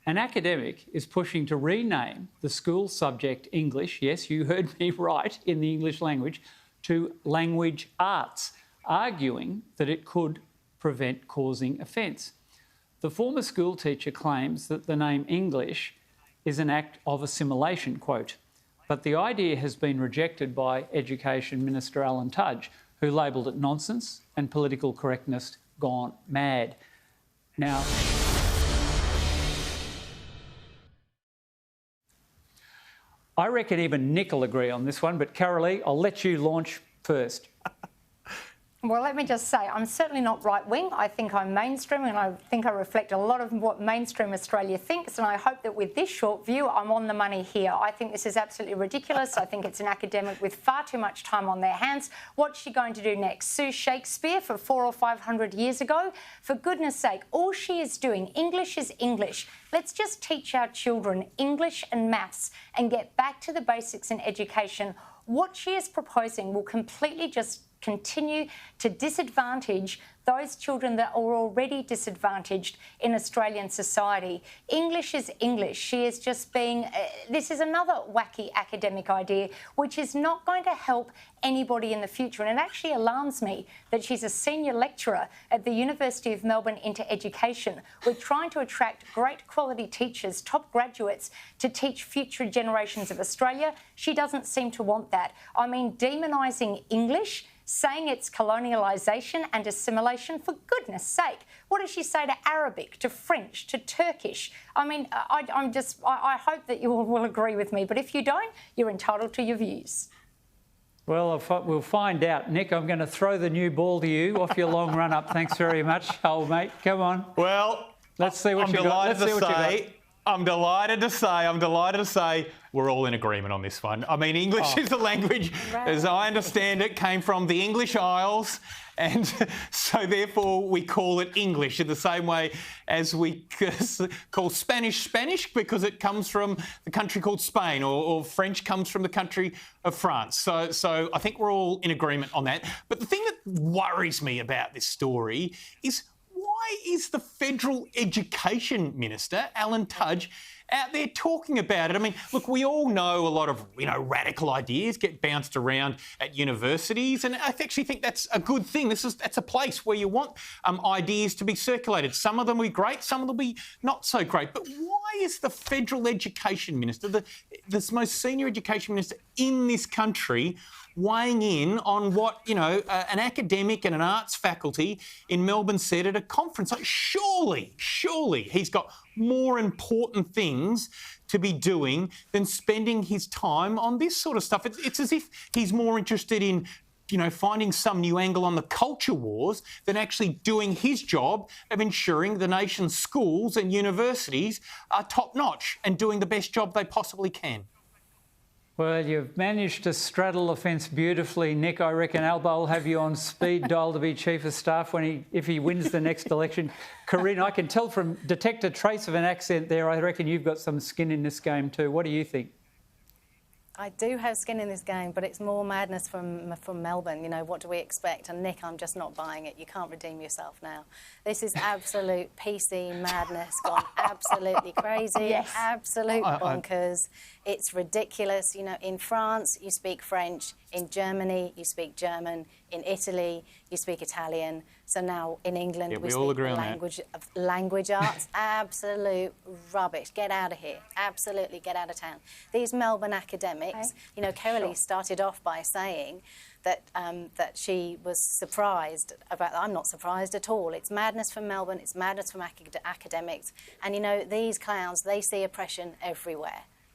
An academic is pushing to rename the school subject English, yes, you heard me right, in the English language, to language arts, arguing that it could prevent causing offence. The former school teacher claims that the name English is an act of assimilation, quote, but the idea has been rejected by Education Minister Alan Tudge, who labelled it nonsense and political correctness gone mad. Now, I reckon even Nick will agree on this one, but Karalee, I'll let you launch first. Well, let me just say, I'm certainly not right-wing. I think I'm mainstream, and I think I reflect a lot of what mainstream Australia thinks, and I hope that with this short view, I'm on the money here. I think this is absolutely ridiculous. I think it's an academic with far too much time on their hands. What's she going to do next? Sue Shakespeare for 400 or 500 years ago? For goodness sake, all she is doing, English is English. Let's just teach our children English and maths and get back to the basics in education. What she is proposing will completely just continue to disadvantage those children that are already disadvantaged in Australian society. English is English. She is just being... this is another wacky academic idea which is not going to help anybody in the future. And it actually alarms me that she's a senior lecturer at the University of Melbourne into education. We're trying to attract great quality teachers, top graduates, to teach future generations of Australia. She doesn't seem to want that. I mean, demonising English, saying it's colonialisation and assimilation, for goodness sake. What does she say to Arabic, to French, to Turkish? I mean, I hope that you all will agree with me, but if you don't, you're entitled to your views. Well, we'll find out. Nick, I'm going to throw the new ball to you off your long run-up. Thanks very much, old mate. Come on. Well, let's see what you got. I'm delighted to say we're all in agreement on this one. I mean, English is a language, as I understand it, came from the English Isles, and so therefore we call it English in the same way as we call Spanish Spanish, because it comes from the country called Spain, or French comes from the country of France. So I think we're all in agreement on that. But the thing that worries me about this story is, why is the Federal Education Minister, Alan Tudge, out there talking about it? I mean, look, we all know a lot of, radical ideas get bounced around at universities, and I actually think that's a good thing. That's a place where you want ideas to be circulated. Some of them will be great, some of them will be not so great. But why is the Federal Education Minister, the most senior education minister in this country, weighing in on what, an academic and an arts faculty in Melbourne said at a conference? Like, surely he's got more important things to be doing than spending his time on this sort of stuff. It's as if he's more interested in, finding some new angle on the culture wars than actually doing his job of ensuring the nation's schools and universities are top-notch and doing the best job they possibly can. Well, you've managed to straddle the fence beautifully, Nick. I reckon Albo will have you on speed dial to be Chief of Staff if he wins the next election. Corinne, I can detect a trace of an accent there. I reckon you've got some skin in this game too. What do you think? I do have skin in this game, but it's more madness from Melbourne. What do we expect? And Nick, I'm just not buying it. You can't redeem yourself now. This is absolute PC madness gone absolutely crazy. Yes. Absolute bonkers. It's ridiculous. In France, you speak French. In Germany, you speak German. In Italy, you speak Italian. So now in England, we speak the language arts. Absolute rubbish. Get out of here. Absolutely get out of town. These Melbourne academics, Karalee started off by saying that she was surprised about that. I'm not surprised at all. It's madness from Melbourne. It's madness from academics. And, these clowns, they see oppression everywhere.